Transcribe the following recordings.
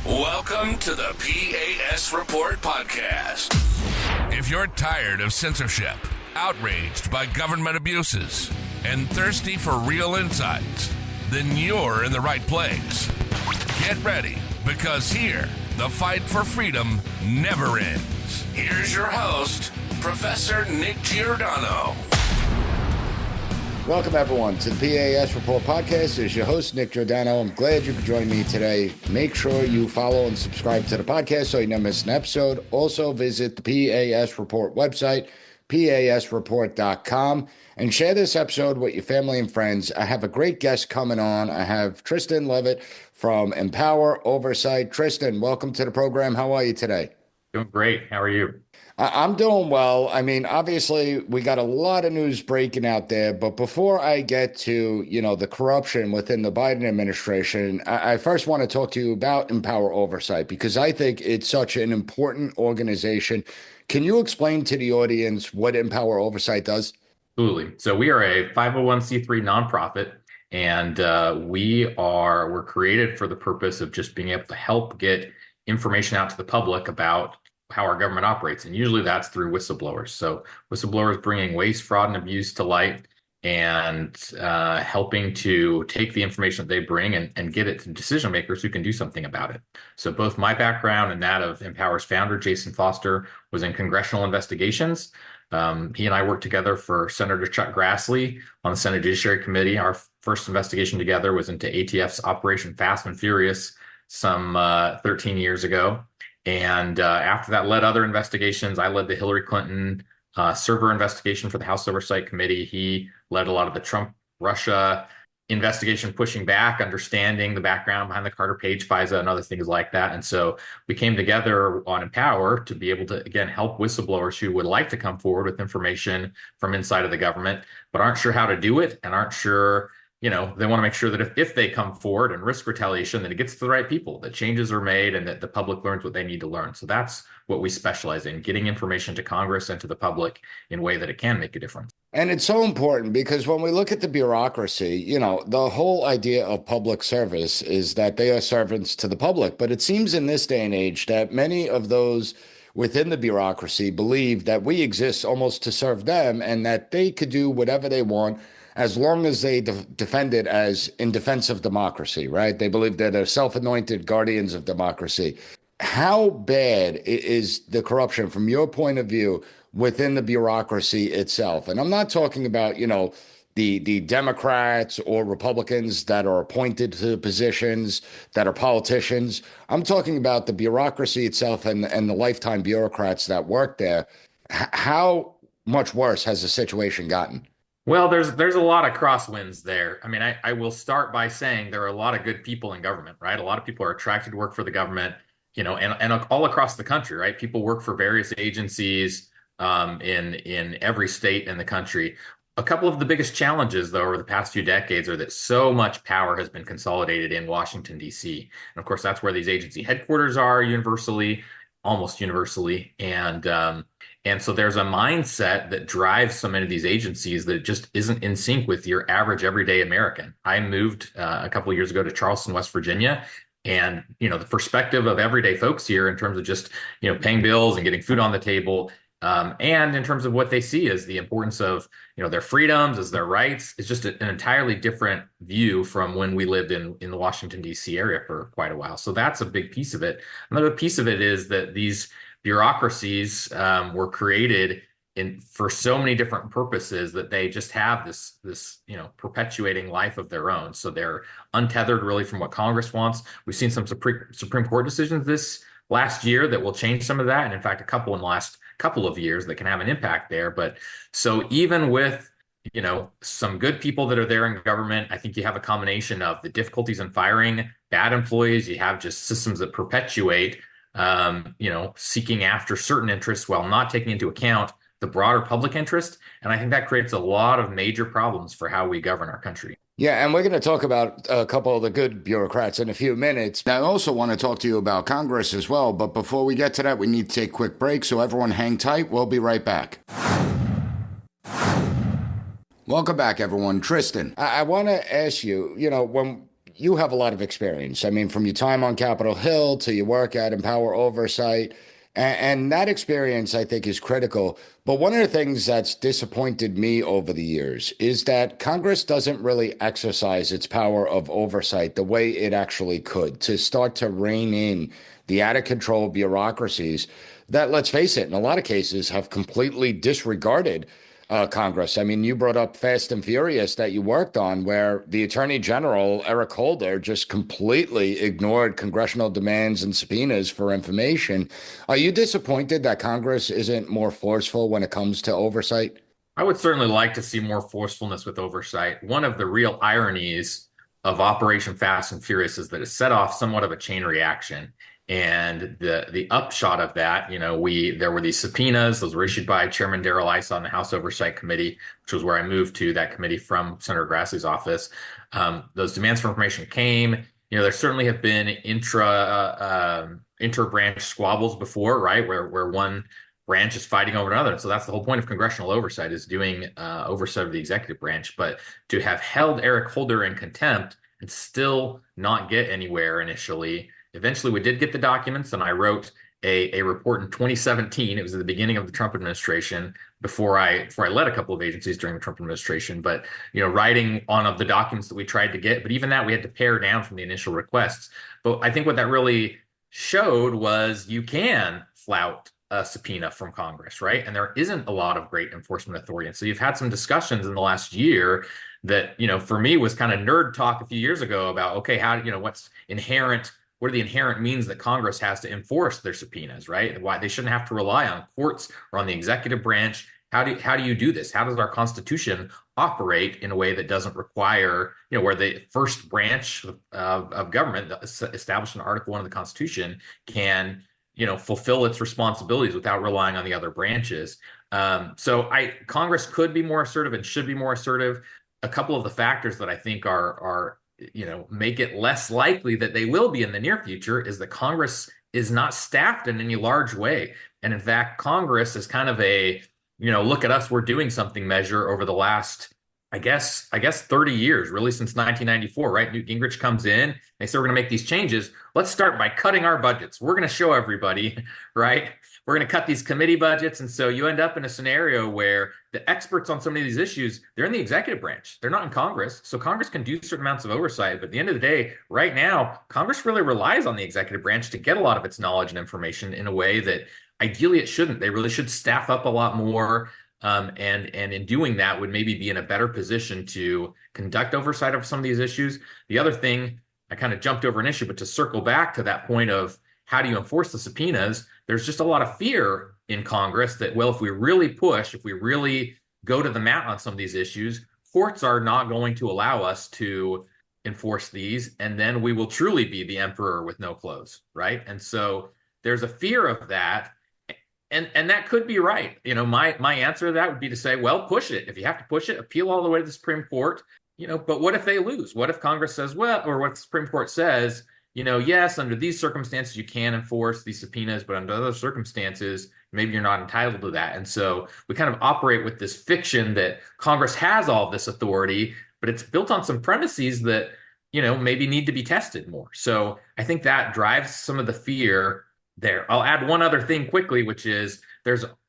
Welcome to the P.A.S. Report podcast. If you're tired of censorship, outraged by government abuses, and thirsty for real insights, then you're in the right place. Get ready, because here, the fight for freedom never ends. Here's your host, Professor Nick Giordano. Welcome, everyone, to the P.A.S. Report podcast. It's your host, Nick Giordano. I'm glad you could join me today. Make sure you follow and subscribe to the podcast so you never miss an episode. Also, visit the P.A.S. Report website, pasreport.com, and share this episode with your family and friends. I have a great guest coming on. I have Tristan Leavitt from Empower Oversight. Tristan, welcome to the program. How are you today? Doing great. How are you? I'm doing well. I mean, obviously, we got a lot of news breaking out there. But before I get to, the corruption within the Biden administration, I first want to talk to you about Empower Oversight, because I think it's such an important organization. Can you explain to the audience what Empower Oversight does? Absolutely. So we are a 501c3 nonprofit, and we're created for the purpose of just being able to help get information out to the public about how our government operates. And usually that's through whistleblowers. So whistleblowers bringing waste, fraud, and abuse to light and helping to take the information that they bring and get it to decision makers who can do something about it. So both my background and that of Empower's founder, Jason Foster, was in congressional investigations. He and I worked together for Senator Chuck Grassley on the Senate Judiciary Committee. Our first investigation together was into ATF's Operation Fast and Furious some 13 years ago. And after that led other investigations. I led the Hillary Clinton server investigation for the House Oversight Committee. He led a lot of the Trump-Russia investigation, pushing back, understanding the background behind the Carter Page FISA and other things like that. And so we came together on Empower to be able to, again, help whistleblowers who would like to come forward with information from inside of the government, but aren't sure how to do it and aren't sure, they want to make sure that if they come forward and risk retaliation, that it gets to the right people, that changes are made, and that the public learns what they need to learn. So that's what we specialize in, getting information to Congress and to the public in a way that it can make a difference. And it's so important because when we look at the bureaucracy, the whole idea of public service is that they are servants to the public. But it seems in this day and age that many of those within the bureaucracy believe that we exist almost to serve them and that they could do whatever they want as long as they defend it as in defense of democracy, right? They believe that they're self-anointed guardians of democracy. How bad is the corruption from your point of view within the bureaucracy itself? And I'm not talking about, the Democrats or Republicans that are appointed to positions, that are politicians. I'm talking about the bureaucracy itself and the lifetime bureaucrats that work there. How much worse has the situation gotten? Well, there's a lot of crosswinds there. I mean, I will start by saying there are a lot of good people in government, right? A lot of people are attracted to work for the government, and all across the country, right? People work for various agencies in every state in the country. A couple of the biggest challenges, though, over the past few decades are that so much power has been consolidated in Washington, D.C. And of course, that's where these agency headquarters are almost universally. And so there's a mindset that drives so many of these agencies that just isn't in sync with your average everyday American. I moved a couple of years ago to Charleston, West Virginia. And, the perspective of everyday folks here in terms of just, paying bills and getting food on the table, and in terms of what they see as the importance of, their freedoms, as their rights, it's just an entirely different view from when we lived in the Washington, D.C. area for quite a while. So that's a big piece of it. Another piece of it is that these bureaucracies were created for so many different purposes that they just have this perpetuating life of their own. So they're untethered really from what Congress wants. We've seen some Supreme Court decisions this last year that will change some of that, and in fact, a couple in the last couple of years that can have an impact there. But so even with some good people that are there in government, I think you have a combination of the difficulties in firing bad employees. You have just systems that perpetuate seeking after certain interests while not taking into account the broader public interest. And I think that creates a lot of major problems for how we govern our country. Yeah, and we're going to talk about a couple of the good bureaucrats in a few minutes. I also want to talk to you about Congress as well. But before we get to that, we need to take a quick break. So everyone hang tight. We'll be right back. Welcome back, everyone. Tristan, I want to ask you, when you have a lot of experience. I mean, from your time on Capitol Hill to your work at Empower Oversight, and that experience, I think, is critical. But one of the things that's disappointed me over the years is that Congress doesn't really exercise its power of oversight the way it actually could to start to rein in the out of control bureaucracies that, let's face it, in a lot of cases have completely disregarded Congress. I mean, you brought up Fast and Furious that you worked on, where the Attorney General, Eric Holder, just completely ignored congressional demands and subpoenas for information. Are you disappointed that Congress isn't more forceful when it comes to oversight? I would certainly like to see more forcefulness with oversight. One of the real ironies of Operation Fast and Furious is that it set off somewhat of a chain reaction. And the upshot of that, there were these subpoenas. Those were issued by Chairman Darrell Issa on the House Oversight Committee, which was where I moved to that committee from Senator Grassley's office. Those demands for information came. There certainly have been inter-branch squabbles before, right, where one branch is fighting over another. So that's the whole point of congressional oversight, is doing oversight of the executive branch. But to have held Eric Holder in contempt and still not get anywhere initially. Eventually, we did get the documents, and I wrote a report in 2017. It was at the beginning of the Trump administration, before I led a couple of agencies during the Trump administration. But writing on of the documents that we tried to get, but even that we had to pare down from the initial requests. But I think what that really showed was you can flout a subpoena from Congress, right? And there isn't a lot of great enforcement authority. And so you've had some discussions in the last year that, for me was kind of nerd talk a few years ago about, okay, what are the inherent means that Congress has to enforce their subpoenas, right? Why they shouldn't have to rely on courts or on the executive branch. How do you do this? How does our Constitution operate in a way that doesn't require, where the first branch of government established in Article 1 of the Constitution can, fulfill its responsibilities without relying on the other branches. So Congress could be more assertive and should be more assertive. A couple of the factors that I think are make it less likely that they will be in the near future is that Congress is not staffed in any large way. And in fact, Congress is kind of a, look at us, we're doing something measure over the last, I guess 30 years, really since 1994, right? Newt Gingrich comes in, they say we're going to make these changes. Let's start by cutting our budgets. We're going to show everybody, right? We're going to cut these committee budgets. And so you end up in a scenario where the experts on some of these issues, they're in the executive branch. They're not in Congress. So Congress can do certain amounts of oversight. But at the end of the day, right now, Congress really relies on the executive branch to get a lot of its knowledge and information in a way that ideally it shouldn't. They really should staff up a lot more. And in doing that would maybe be in a better position to conduct oversight of some of these issues. The other thing, I kind of jumped over an issue, but to circle back to that point of how do you enforce the subpoenas, there's just a lot of fear in Congress that, well, if we really push, if we really go to the mat on some of these issues, courts are not going to allow us to enforce these, and then we will truly be the emperor with no clothes, right? And so there's a fear of that. And that could be right. My answer to that would be to say, well, push it. If you have to push it, appeal all the way to the Supreme Court. But what if they lose? What if Congress says, well, or what the Supreme Court says, yes, under these circumstances, you can enforce these subpoenas, but under other circumstances, maybe you're not entitled to that. And so we kind of operate with this fiction that Congress has all this authority, but it's built on some premises that, maybe need to be tested more. So I think that drives some of the fear there. I'll add one other thing quickly, which is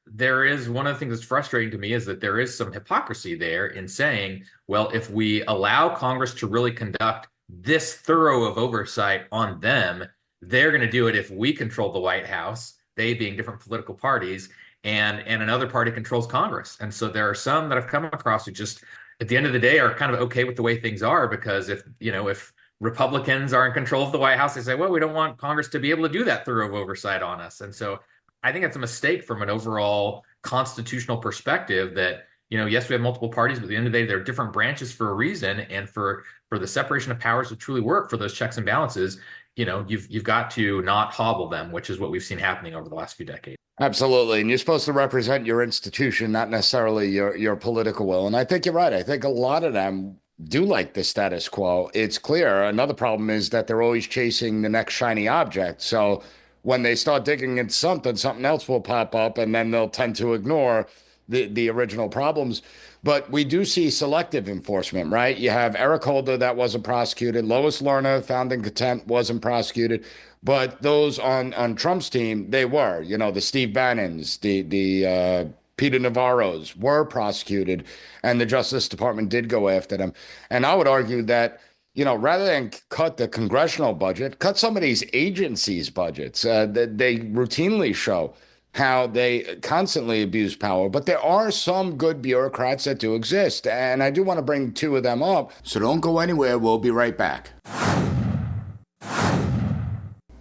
there is one of the things that's frustrating to me is that there is some hypocrisy there in saying, well, if we allow Congress to really conduct this thorough of oversight on them, they're going to do it if we control the White House, they being different political parties, and another party controls Congress. And so there are some that I've come across who just, at the end of the day, are kind of okay with the way things are, because if Republicans are in control of the White House, they say, well, we don't want Congress to be able to do that thorough oversight on us. And so I think it's a mistake from an overall constitutional perspective that, yes, we have multiple parties, but at the end of the day, there are different branches for a reason. And for the separation of powers to truly work, for those checks and balances, you've got to not hobble them, which is what we've seen happening over the last few decades. Absolutely. And you're supposed to represent your institution, not necessarily your political will. And I think you're right. I think a lot of them do like the status quo. It's clear. Another problem is that they're always chasing the next shiny object. So when they start digging into something else will pop up, and then they'll tend to ignore the original problems. But we do see selective enforcement, right? You have Eric Holder that wasn't prosecuted. Lois Lerner found in contempt wasn't prosecuted. But those on Trump's team, they were. You know, the Steve Bannons, the Peter Navarros were prosecuted, and the Justice Department did go after them. And I would argue that, you know, rather than cut the congressional budget, cut some of these agencies' budgets. They routinely show how they constantly abuse power, but there are some good bureaucrats that do exist. And I do want to bring two of them up. So don't go anywhere. We'll be right back.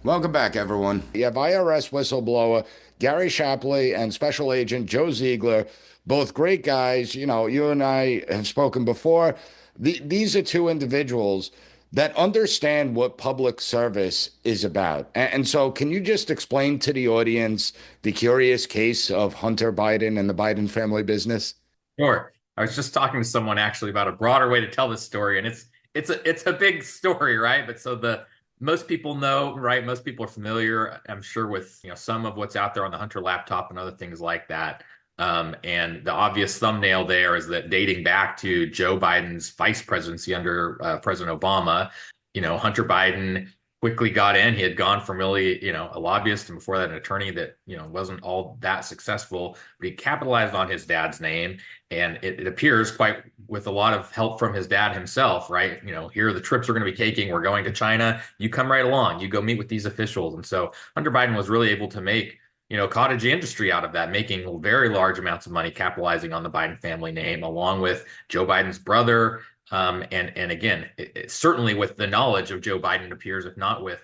Welcome back, everyone. You have IRS whistleblower Gary Shapley and Special Agent Joe Ziegler, both great guys. You know, you and I have spoken before. These are two individuals that understand what public service is about. And so can you just explain to the audience the curious case of Hunter Biden and the Biden family business? Sure. I was just talking to someone actually about a broader way to tell this story, and it's a big story, right? But so the most people know, right? Most people are familiar, I'm sure, with some of what's out there on the Hunter laptop and other things like that. And the obvious thumbnail there is that dating back to Joe Biden's vice presidency under President Obama, Hunter Biden quickly got in. He had gone from really, a lobbyist, and before that, an attorney that, wasn't all that successful, but he capitalized on his dad's name. And it appears quite with a lot of help from his dad himself, right? Here are the trips we're going to be taking. We're going to China. You come right along. You go meet with these officials. And so Hunter Biden was really able to make cottage industry out of that, making very large amounts of money, capitalizing on the Biden family name, along with Joe Biden's brother. And again, certainly with the knowledge of Joe Biden, it appears, if not with,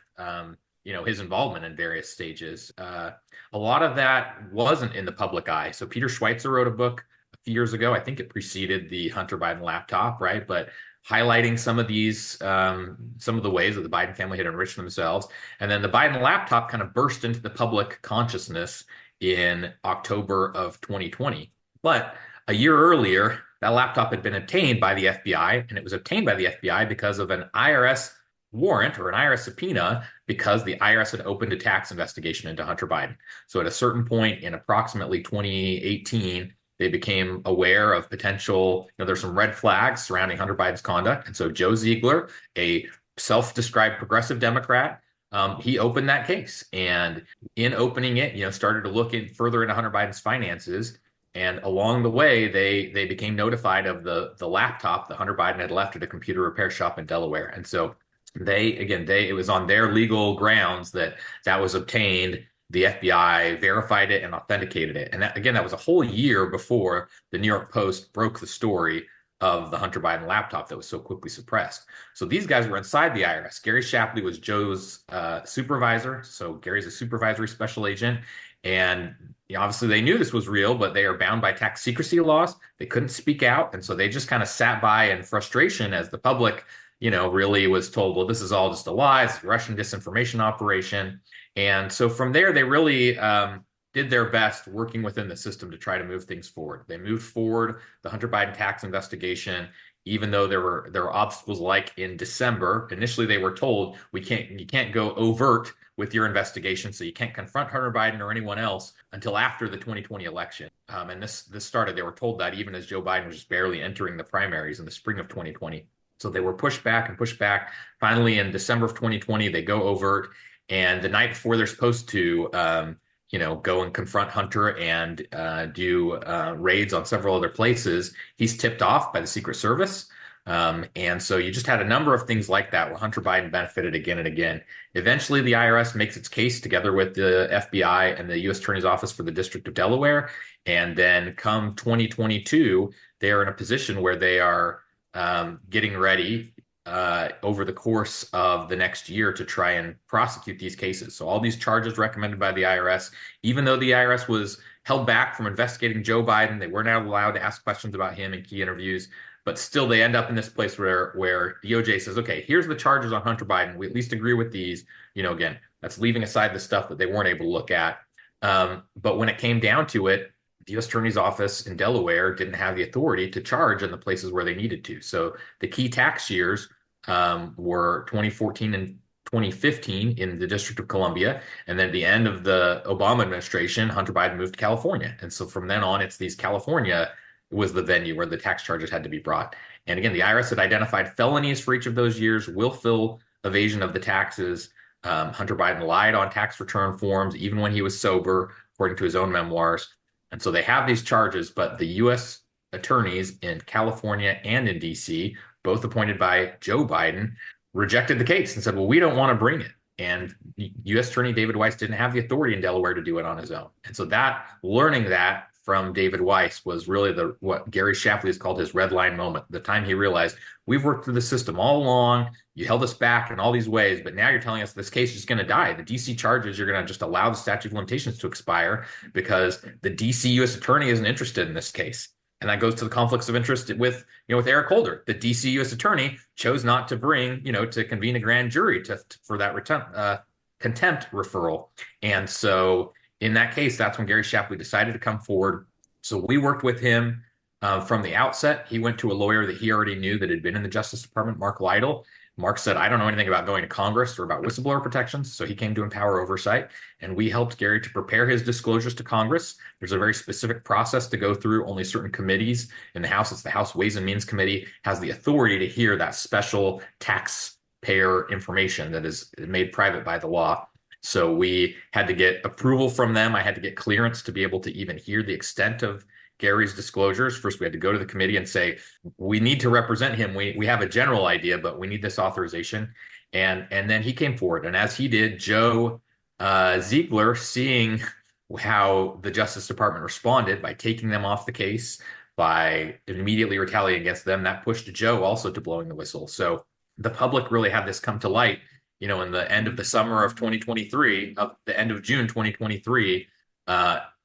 his involvement in various stages. A lot of that wasn't in the public eye. So Peter Schweitzer wrote a book a few years ago. I think it preceded the Hunter Biden laptop, right? But highlighting some of these, some of the ways that the Biden family had enriched themselves. And then the Biden laptop kind of burst into the public consciousness in October of 2020. But a year earlier, that laptop had been obtained by the FBI, and it was obtained by the FBI because of an IRS warrant or an IRS subpoena, because the IRS had opened a tax investigation into Hunter Biden. So at a certain point in approximately 2018, they became aware of potential, there's some red flags surrounding Hunter Biden's conduct. And so Joe Ziegler, a self-described progressive Democrat, he opened that case. And in opening it, started to look further into Hunter Biden's finances. And along the way, they became notified of the laptop that Hunter Biden had left at a computer repair shop in Delaware. And so it was on their legal grounds that was obtained. The FBI verified it and authenticated it. And that was a whole year before the New York Post broke the story of the Hunter Biden laptop that was so quickly suppressed. So these guys were inside the IRS. Gary Shapley was Joe's supervisor. So Gary's a supervisory special agent. And obviously they knew this was real, but they are bound by tax secrecy laws. They couldn't speak out. And so they just kind of sat by in frustration as the public, really was told, well, this is all just a lie. It's a Russian disinformation operation. And so from there, they really did their best working within the system to try to move things forward. They moved forward the Hunter Biden tax investigation, even though there were obstacles. Like in December, initially they were told, you can't go overt with your investigation, so you can't confront Hunter Biden or anyone else until after the 2020 election. And this started, they were told that even as Joe Biden was just barely entering the primaries in the spring of 2020. So they were pushed back and pushed back. Finally, in December of 2020, they go overt. And the night before they're supposed to, go and confront Hunter and do raids on several other places, he's tipped off by the Secret Service. And so you just had a number of things like that where Hunter Biden benefited again and again. Eventually, the IRS makes its case together with the FBI and the U.S. Attorney's Office for the District of Delaware. And then come 2022, they're in a position where they are getting ready over the course of the next year to try and prosecute these cases. So all these charges recommended by the IRS, even though the IRS was held back from investigating Joe Biden, they were not allowed to ask questions about him in key interviews. But still, they end up in this place where DOJ says, okay, here's the charges on Hunter Biden. We at least agree with these. Again, that's leaving aside the stuff that they weren't able to look at. But when it came down to it, the U.S. Attorney's Office in Delaware didn't have the authority to charge in the places where they needed to. So the key tax years were 2014 and 2015 in the District of Columbia. And then at the end of the Obama administration, Hunter Biden moved to California. And so from then on, it's these California was the venue where the tax charges had to be brought. And again, the IRS had identified felonies for each of those years, willful evasion of the taxes. Hunter Biden lied on tax return forms, even when he was sober, according to his own memoirs. And so they have these charges, but the U.S. attorneys in California and in D.C., both appointed by Joe Biden, rejected the case and said, well, we don't want to bring it. And U.S. Attorney David Weiss didn't have the authority in Delaware to do it on his own. And so learning that from David Weiss was really what Gary Shapley has called his red line moment. The time he realized we've worked through the system all along. You held us back in all these ways, but now you're telling us this case is going to die. The DC charges, you're going to just allow the statute of limitations to expire because the DC U.S. attorney isn't interested in this case. And that goes to the conflicts of interest with Eric Holder. The DC U.S. attorney chose not to to convene a grand jury for that contempt referral. And so in that case, that's when Gary Shapley decided to come forward. So we worked with him from the outset. He went to a lawyer that he already knew that had been in the Justice Department, Mark Lytle. Mark said, I don't know anything about going to Congress or about whistleblower protections. So he came to Empower Oversight, and we helped Gary to prepare his disclosures to Congress. There's a very specific process to go through. Only certain committees in the House, it's the House Ways and Means Committee, has the authority to hear that special taxpayer information that is made private by the law. So we had to get approval from them. I had to get clearance to be able to even hear the extent of Gary's disclosures. First, we had to go to the committee and say, we need to represent him. We have a general idea, but we need this authorization. And then he came forward. And as he did, Joe Ziegler, seeing how the Justice Department responded by taking them off the case, by immediately retaliating against them, that pushed Joe also to blowing the whistle. So the public really had this come to light, in the end of the summer of 2023, the end of June 2023.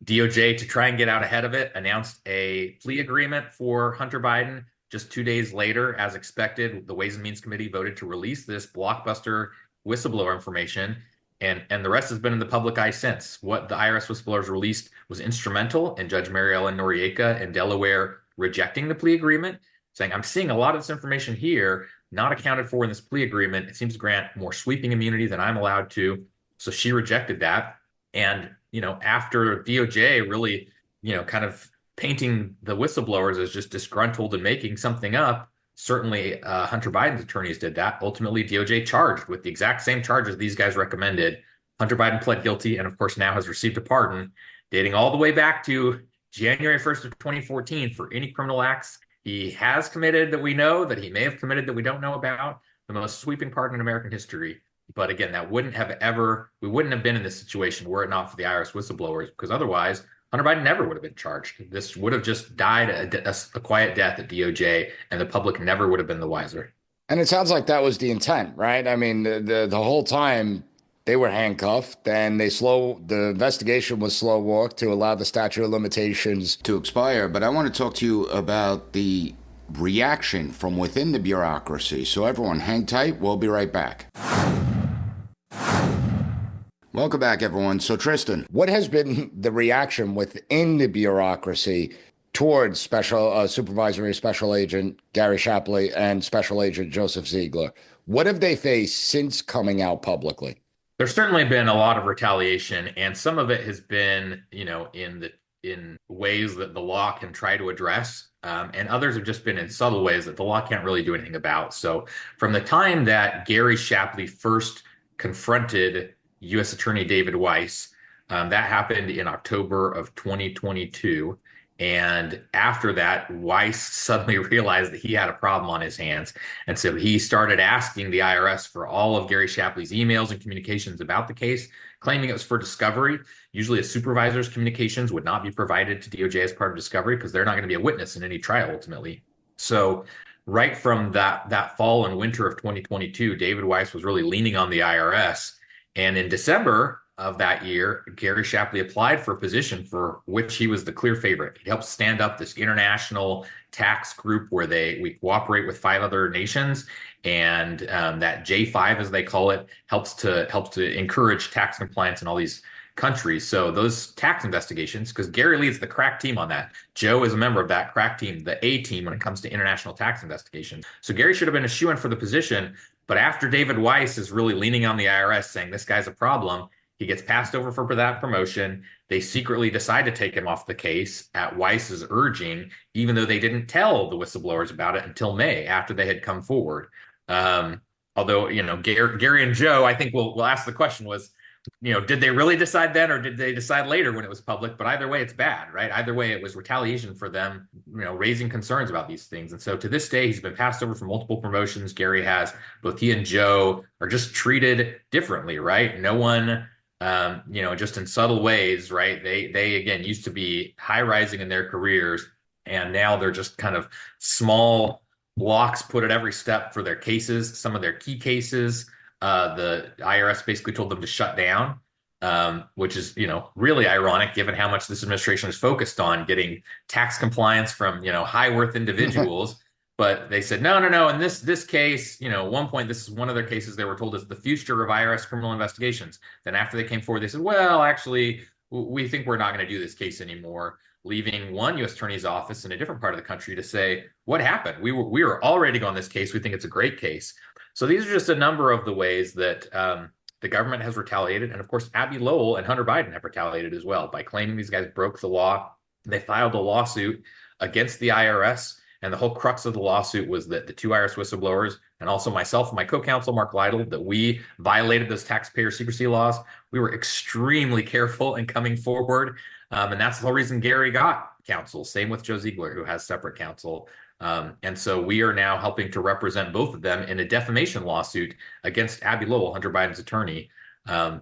DOJ, to try and get out ahead of it, announced a plea agreement for Hunter Biden. Just 2 days later, as expected, the Ways and Means Committee voted to release this blockbuster whistleblower information. And the rest has been in the public eye since. What the IRS whistleblowers released was instrumental in Judge Mary Ellen Noriega in Delaware rejecting the plea agreement, saying, I'm seeing a lot of this information here not accounted for in this plea agreement. It seems to grant more sweeping immunity than I'm allowed to. So she rejected that. And after DOJ really, kind of painting the whistleblowers as just disgruntled and making something up, certainly Hunter Biden's attorneys did that. Ultimately, DOJ charged with the exact same charges these guys recommended. Hunter Biden pled guilty and, of course, now has received a pardon dating all the way back to January 1st of 2014 for any criminal acts he has committed that we know, that he may have committed that we don't know about. The most sweeping pardon in American history. But again, we wouldn't have been in this situation were it not for the IRS whistleblowers, because otherwise Hunter Biden never would have been charged. This would have just died a quiet death at DOJ, and the public never would have been the wiser. And it sounds like that was the intent, right? I mean, the whole time they were handcuffed, and the investigation was slow walked to allow the statute of limitations to expire. But I want to talk to you about the reaction from within the bureaucracy. So everyone, hang tight. We'll be right back. Welcome back, everyone. So, Tristan, what has been the reaction within the bureaucracy towards Supervisory Special Agent Gary Shapley and Special Agent Joseph Ziegler? What have they faced since coming out publicly? There's certainly been a lot of retaliation, and some of it has been, in ways that the law can try to address, and others have just been in subtle ways that the law can't really do anything about. So, from the time that Gary Shapley first confronted U.S. Attorney David Weiss. That happened in October of 2022. And after that, Weiss suddenly realized that he had a problem on his hands. And so he started asking the IRS for all of Gary Shapley's emails and communications about the case, claiming it was for discovery. Usually a supervisor's communications would not be provided to DOJ as part of discovery because they're not going to be a witness in any trial ultimately. So right from that fall and winter of 2022, David Weiss was really leaning on the IRS. And in December of that year, Gary Shapley applied for a position for which he was the clear favorite. He helped stand up this international tax group where we cooperate with 5 other nations. And that J5, as they call it, helps to encourage tax compliance in all these countries. So those tax investigations, because Gary leads the crack team on that. Joe is a member of that crack team, the A team when it comes to international tax investigations. So Gary should have been a shoo-in for the position, But after David Weiss is really leaning on the IRS, saying this guy's a problem, he gets passed over for that promotion. They secretly decide to take him off the case at Weiss's urging, even though they didn't tell the whistleblowers about it until May, after they had come forward. Um, Although, Gary and Joe, I think we'll ask the question was, did they really decide then or did they decide later when it was public? But either way, it's bad, right? Either way, it was retaliation for them, raising concerns about these things. And so to this day, he's been passed over for multiple promotions. Gary has. Both he and Joe are just treated differently, right? No one, just in subtle ways, right? They again used to be high rising in their careers, and now they're just kind of small blocks put at every step for their cases. Some of their key cases, the IRS basically told them to shut down, which is, really ironic given how much this administration is focused on getting tax compliance from, high worth individuals. But they said, no, no, no. In this case, at one point, this is one of their cases they were told is the future of IRS criminal investigations. Then after they came forward, they said, well, actually, we think we're not going to do this case anymore, leaving one U.S. attorney's office in a different part of the country to say, what happened? We were all ready to go on this case. We think it's a great case. So these are just a number of the ways that the government has retaliated. And of course, Abby Lowell and Hunter Biden have retaliated as well by claiming these guys broke the law. They filed a lawsuit against the IRS. And the whole crux of the lawsuit was that the two IRS whistleblowers and also myself and my co-counsel, Mark Lytle, that we violated those taxpayer secrecy laws. We were extremely careful in coming forward. And that's the whole reason Gary got counsel. Same with Joe Ziegler, who has separate counsel. And so we are now helping to represent both of them in a defamation lawsuit against Abby Lowell, Hunter Biden's attorney. And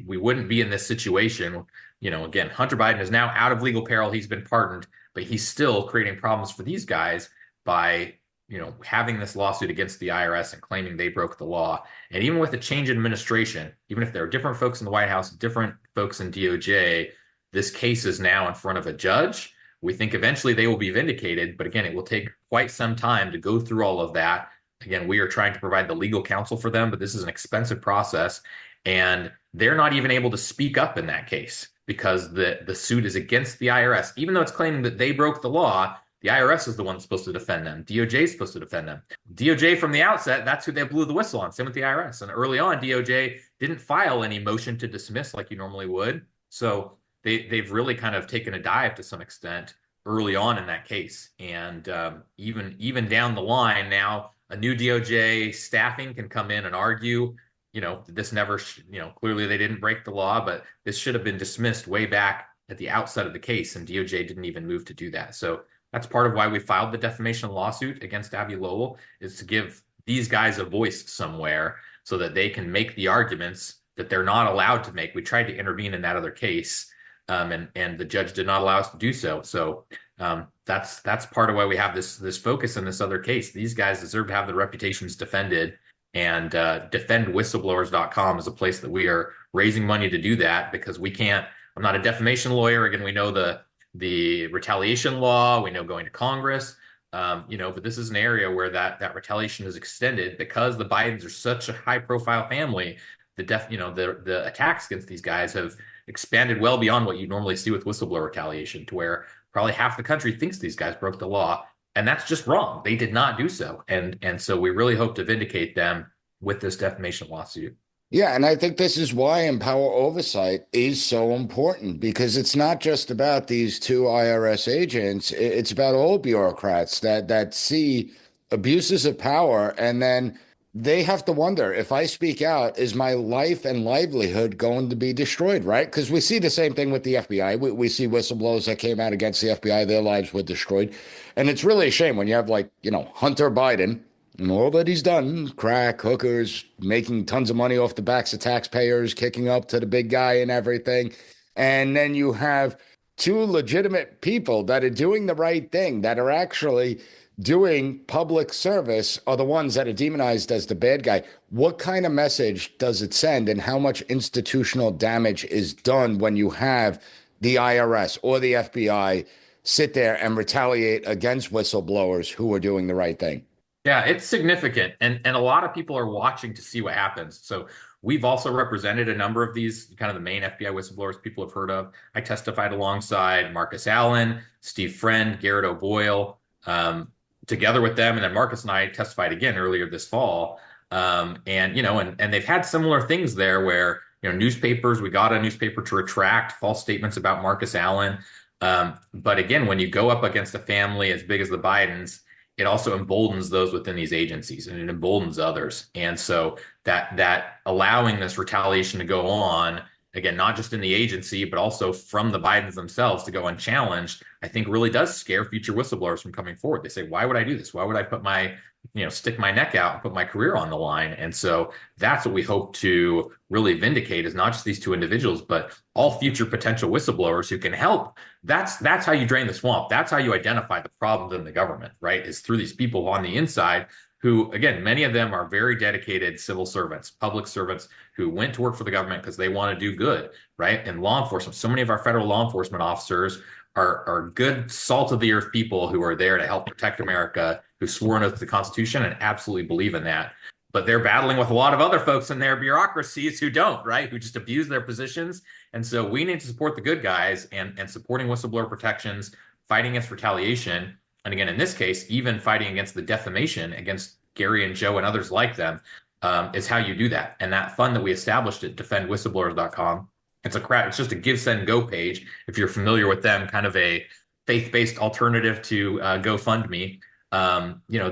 we wouldn't be in this situation. Again, Hunter Biden is now out of legal peril. He's been pardoned, but he's still creating problems for these guys by, having this lawsuit against the IRS and claiming they broke the law. And even with a change in administration, even if there are different folks in the White House, different folks in DOJ, this case is now in front of a judge. We think eventually they will be vindicated, but again, it will take quite some time to go through all of that. Again, we are trying to provide the legal counsel for them, but this is an expensive process, and they're not even able to speak up in that case because the suit is against the IRS. Even though it's claiming that they broke the law, the IRS is the one that's supposed to defend them. DOJ is supposed to defend them. DOJ from the outset, that's who they blew the whistle on. Same with the IRS. And early on, DOJ didn't file any motion to dismiss like you normally would. So they've really kind of taken a dive to some extent early on in that case. And even down the line now, a new DOJ staffing can come in and argue, this never, clearly they didn't break the law, but this should have been dismissed way back at the outset of the case. And DOJ didn't even move to do that. So that's part of why we filed the defamation lawsuit against Abby Lowell, is to give these guys a voice somewhere so that they can make the arguments that they're not allowed to make. We tried to intervene in that other case, and the judge did not allow us to do so. So that's part of why we have this focus in this other case. These guys deserve to have their reputations defended, and defendwhistlblowers.com is a place that we are raising money to do that, because we can't. I'm not a defamation lawyer. Again, we know the retaliation law, we know going to Congress, but this is an area where that retaliation is extended because the Bidens are such a high profile family. The attacks against these guys have expanded well beyond what you normally see with whistleblower retaliation, to where probably half the country thinks these guys broke the law, and that's just wrong. They did not do so, and so we really hope to vindicate them with this defamation lawsuit. Yeah, and I think this is why Empower Oversight is so important, because it's not just about these two IRS agents. It's about all bureaucrats that see abuses of power, and then they have to wonder, if I speak out, is my life and livelihood going to be destroyed, right? Because we see the same thing with the FBI. We see whistleblowers that came out against the FBI, their lives were destroyed. And it's really a shame when you have, like, Hunter Biden, and all that he's done, crack, hookers, making tons of money off the backs of taxpayers, kicking up to the big guy and everything. And then you have two legitimate people that are doing the right thing, that are actually doing public service, are the ones that are demonized as the bad guy. What kind of message does it send, and how much institutional damage is done when you have the IRS or the FBI sit there and retaliate against whistleblowers who are doing the right thing? Yeah, it's significant. And a lot of people are watching to see what happens. So we've also represented a number of these, kind of the main FBI whistleblowers people have heard of. I testified alongside Marcus Allen, Steve Friend, Garrett O'Boyle. together with them, and then Marcus and I testified again earlier this fall. And they've had similar things there where, newspapers, we got a newspaper to retract false statements about Marcus Allen. But again, when you go up against a family as big as the Bidens, it also emboldens those within these agencies, and it emboldens others. And so that allowing this retaliation to go on, again, not just in the agency, but also from the Bidens themselves to go unchallenged, I think really does scare future whistleblowers from coming forward. They say, why would I do this? Why would I put stick my neck out and put my career on the line? And so that's what we hope to really vindicate, is not just these two individuals, but all future potential whistleblowers who can help. That's how you drain the swamp. That's how you identify the problems in the government, right? Is through these people on the inside who, again, many of them are very dedicated civil servants, public servants who went to work for the government because they want to do good, right? And law enforcement, so many of our federal law enforcement officers are good, salt of the earth people who are there to help protect America, who swore an oath to the Constitution and absolutely believe in that. But they're battling with a lot of other folks in their bureaucracies who don't, right? Who just abuse their positions. And so we need to support the good guys, and supporting whistleblower protections, fighting against retaliation. And again, in this case, even fighting against the defamation against Gary and Joe and others like them, is how you do that. And that fund that we established at defendwhistlblowers.com, it's just a Give, Send, Go page. If you're familiar with them, kind of a faith-based alternative to GoFundMe.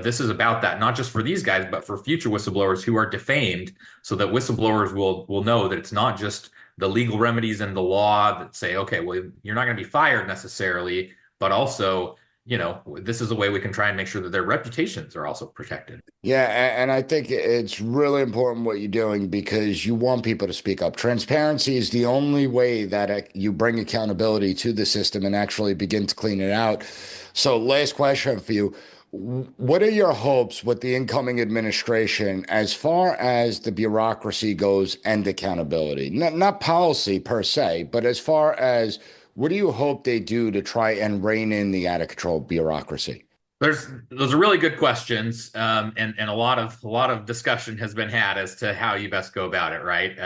This is about that, not just for these guys, but for future whistleblowers who are defamed, so that whistleblowers will know that it's not just the legal remedies and the law that say, okay, well, you're not going to be fired necessarily, but also, this is a way we can try and make sure that their reputations are also protected. Yeah, and I think it's really important what you're doing, because you want people to speak up. Transparency is the only way that you bring accountability to the system and actually begin to clean it out. So last question for you. What are your hopes with the incoming administration as far as the bureaucracy goes and accountability? Not policy per se, but as far as what do you hope they do to try and rein in the out of control bureaucracy? Those are really good questions, and a lot of discussion has been had as to how you best go about it, right?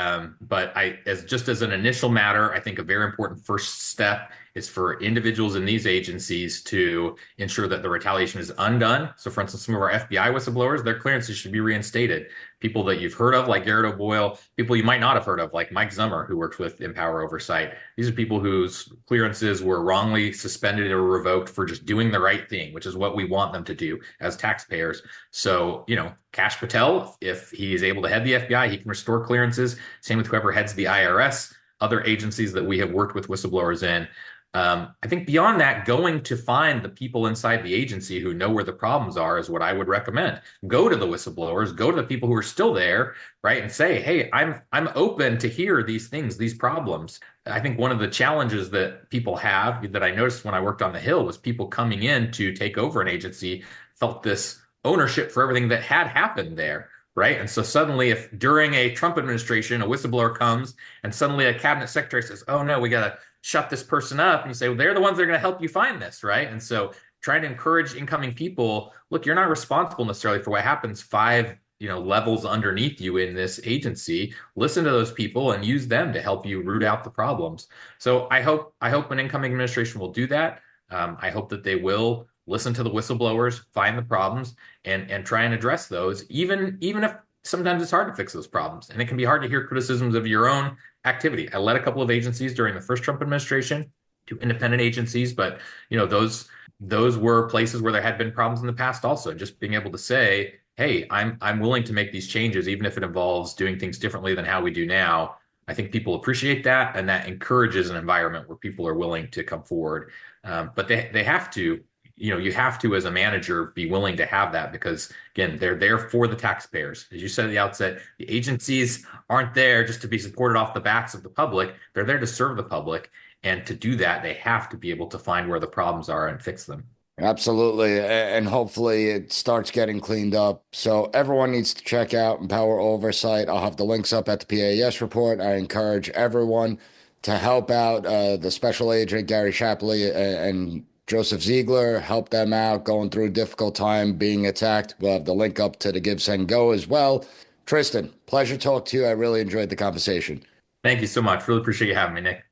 But as an initial matter, I think a very important first step is for individuals in these agencies to ensure that the retaliation is undone. So, for instance, some of our FBI whistleblowers, their clearances should be reinstated. People that you've heard of, like Garrett O'Boyle, people you might not have heard of, like Mike Zummer, who works with Empower Oversight. These are people whose clearances were wrongly suspended or revoked for just doing the right thing, which is what we want them to do as taxpayers. So, Kash Patel, if he is able to head the FBI, he can restore clearances. Same with whoever heads the IRS, other agencies that we have worked with whistleblowers in. I think beyond that, going to find the people inside the agency who know where the problems are is what I would recommend. Go to the whistleblowers, go to the people who are still there, right, and say, hey, I'm open to hear these things, these problems. I think one of the challenges that people have, that I noticed when I worked on the Hill, was people coming in to take over an agency felt this ownership for everything that had happened there. Right. And so suddenly, if during a Trump administration, a whistleblower comes and suddenly a cabinet secretary says, oh, no, we got to shut this person up, and you say, well, they're the ones that are going to help you find this. Right. And so trying to encourage incoming people, look, you're not responsible necessarily for what happens 5 levels underneath you in this agency. Listen to those people and use them to help you root out the problems. So I hope an incoming administration will do that. I hope that they will listen to the whistleblowers, find the problems, and try and address those, even if sometimes it's hard to fix those problems. And it can be hard to hear criticisms of your own activity. I led a couple of agencies during the first Trump administration, 2 independent agencies, but those were places where there had been problems in the past also. Just being able to say, hey, I'm willing to make these changes, even if it involves doing things differently than how we do now. I think people appreciate that, and that encourages an environment where people are willing to come forward. But they have to. You have to, as a manager, be willing to have that, because, again, they're there for the taxpayers. As you said at the outset, the agencies aren't there just to be supported off the backs of the public. They're there to serve the public. And to do that, they have to be able to find where the problems are and fix them. Absolutely. And hopefully it starts getting cleaned up. So everyone needs to check out Empower Oversight. I'll have the links up at the P.A.S. report. I encourage everyone to help out the special agent, Gary Shapley, and Joseph Ziegler, help them out going through a difficult time being attacked. We'll have the link up to the Give, Send, Go as well. Tristan, pleasure to talk to you. I really enjoyed the conversation. Thank you so much. Really appreciate you having me, Nick.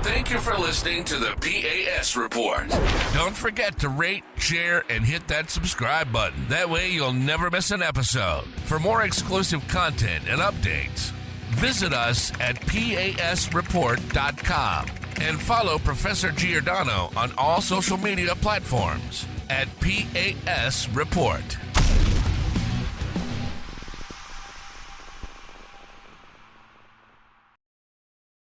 Thank you for listening to the P.A.S. Report. Don't forget to rate, share, and hit that subscribe button. That way you'll never miss an episode. For more exclusive content and updates, visit us at pasreport.com and follow Professor Giordano on all social media platforms at P.A.S. Report.